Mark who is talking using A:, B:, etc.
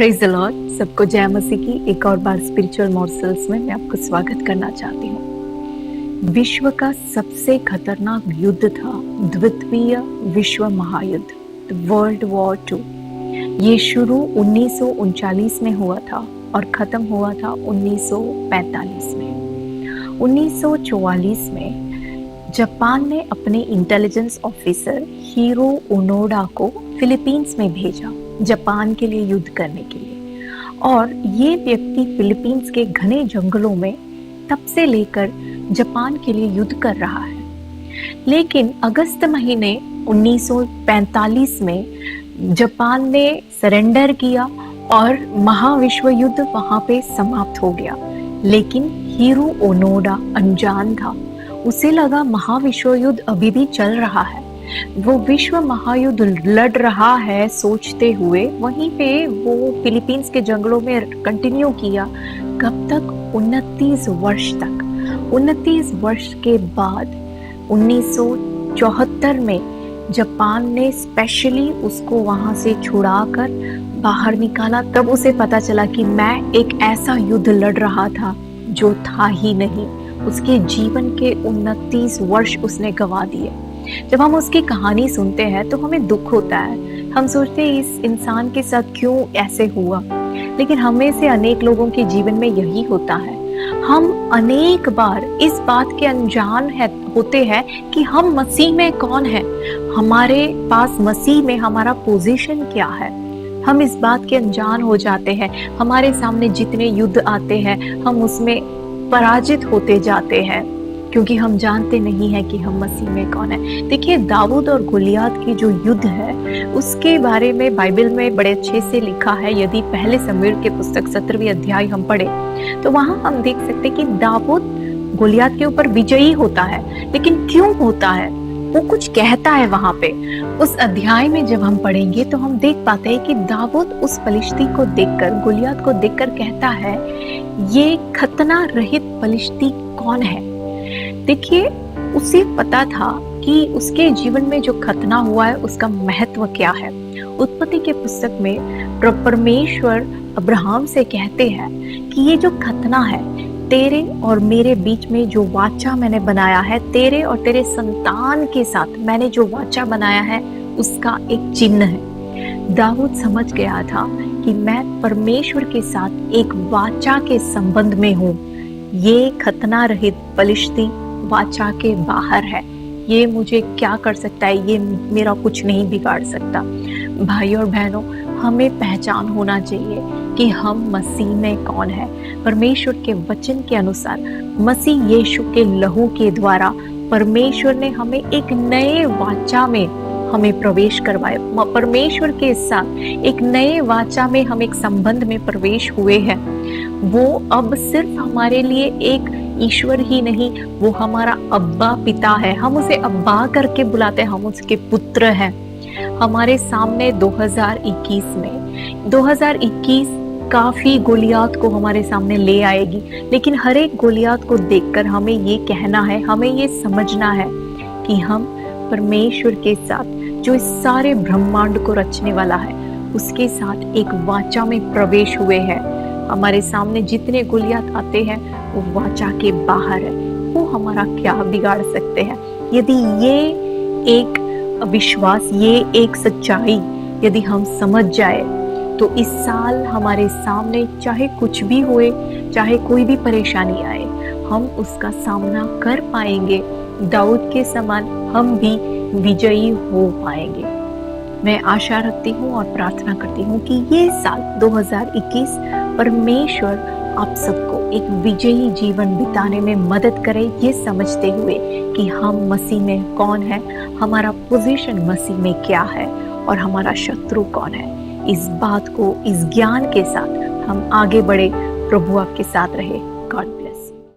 A: Praise the Lord. सबको जय मसीह की एक और बार स्पिरिचुअल मॉर्सल्स में मैं आपको स्वागत करना चाहती हूँ। विश्व का सबसे खतरनाक युद्ध था द्वितीय विश्व महायुद्ध, वर्ल्ड वॉर 2। ये शुरू 1939 में हुआ था और ख़त्म हुआ था 1945 में। 1944 में जापान ने अपने इंटेलिजेंस ऑफिसर हीरो ओनोडा को फिलीपींस में भेजा जापान के लिए युद्ध करने के लिए। और ये व्यक्ति फिलीपींस के घने जंगलों में तब से लेकर जापान के लिए युद्ध कर रहा है। लेकिन अगस्त महीने 1945 में जापान ने सरेंडर किया और महाविश्व युद्ध वहां पे समाप्त हो गया। लेकिन हीरो ओनोडा अनजान था। उसे लगा महाविश्व युद्ध अभी भी चल रहा है, वो विश्व महायुद्ध लड़ रहा है सोचते हुए वहीं पे वो फिलीपींस के जंगलों में कंटिन्यू किया। कब तक? 29 वर्ष तक। 29 वर्ष के बाद 1974 में जापान ने स्पेशली उसको वहां से छुड़ाकर बाहर निकाला। तब उसे पता चला कि मैं एक ऐसा युद्ध लड़ रहा था जो था ही नहीं। उसके जीवन के 29 वर्ष उसने गंवा दिए। जब हम उसकी कहानी सुनते हैं तो हमें दुख होता है। हम सोचते हैं इस इंसान के साथ क्यों ऐसे हुआ। लेकिन हमें से अनेक लोगों के जीवन में यही होता है। हम अनेक बार इस बात के अनजान होते हैं कि हम मसीह में कौन है, हमारे पास मसीह में हमारा पोजीशन क्या है। हम इस बात के अनजान हो जाते हैं। हमारे सामने जितने युद्ध आते हैं हम उसमें पराजित होते जाते हैं क्योंकि हम जानते नहीं हैं कि हम मसीह में कौन है। देखिए, दाऊद और गोलियात की जो युद्ध है उसके बारे में बाइबल में बड़े अच्छे से लिखा है। यदि पहले शमूएल के पुस्तक 17वीं अध्याय हम पढ़े तो वहां हम देख सकते कि दाऊद गोलियात के ऊपर विजयी होता है। लेकिन क्यों होता है? वो कुछ कहता है वहां पे। उस अध्याय में जब हम पढ़ेंगे तो हम देख पाते हैं कि दाऊद उस फलिश्ती को देखकर, गोलियात को देखकर कहता है, ये खतना रहित फलिश्ती कौन है? देखिए, उसे पता था कि उसके जीवन में जो खतना हुआ है उसका महत्व क्या है। उत्पत्ति के पुस्तक में परमेश्वर अब्राहम से कहते हैं कि ये जो खतना है, तेरे और मेरे बीच में जो वाचा मैंने बनाया है, तेरे और तेरे संतान के साथ मैंने जो वाचा बनाया है उसका एक चिन्ह है। दाऊद समझ गया था कि मैं परमेश्वर के साथ एक वाचा के संबंध में हूँ। ये खतना रहित फलिश्ती वाचा के बाहर है। ये मुझे क्या कर सकता है? ये मेरा कुछ नहीं बिगाड़ सकता। भाई और बहनों, हमें पहचान होना चाहिए कि हम मसीह में कौन है। परमेश्वर के वचन के अनुसार मसीह यीशु के लहू के द्वारा परमेश्वर ने हमें एक नए वाचा में हमें प्रवेश करवाया। परमेश्वर के साथ एक नए वाचा में हम एक संबंध में प्रवेश हुए हैं। वो अब सिर्फ हमारे लिए एक ईश्वर ही नहीं, वो हमारा अब्बा पिता है। हम उसे अब्बा करके बुलाते हैं, हम उसके पुत्र हैं। हमारे सामने 2021 काफी गोलियात को हमारे सामने ले आएगी। लेकिन हर एक गोलियात को देखकर हमें ये कहना है, हमें ये समझना है कि हम परमेश्वर के साथ, जो इस सारे ब्रह्मांड को रचने वाला है, उसके साथ एक वाचा में प्रवेश हुए हैं। हमारे सामने जितने गोलियात आते हैं वो वाचा के बाहर है। वो हमारा क्या बिगाड़ सकते हैं? यदि ये एक विश्वास, ये एक सच्चाई यदि हम समझ जाए तो इस साल हमारे सामने चाहे कुछ भी होए, चाहे कोई भी परेशानी आए, हम उसका सामना कर पाएंगे। दाऊद के समान हम भी विजयी हो पाएंगे। मैं आशा रखती हूँ और प्रार्थना करती हूँ कि ये साल 2021 परमेश्वर आप सबको एक विजयी जीवन बिताने में मदद करे, ये समझते हुए कि हम मसीह में कौन है, हमारा पोजीशन मसीह में क्या है और हमारा शत्रु कौन है। इस बात को, इस ज्ञान के साथ हम आगे बढ़े। प्रभु आपके साथ रहे।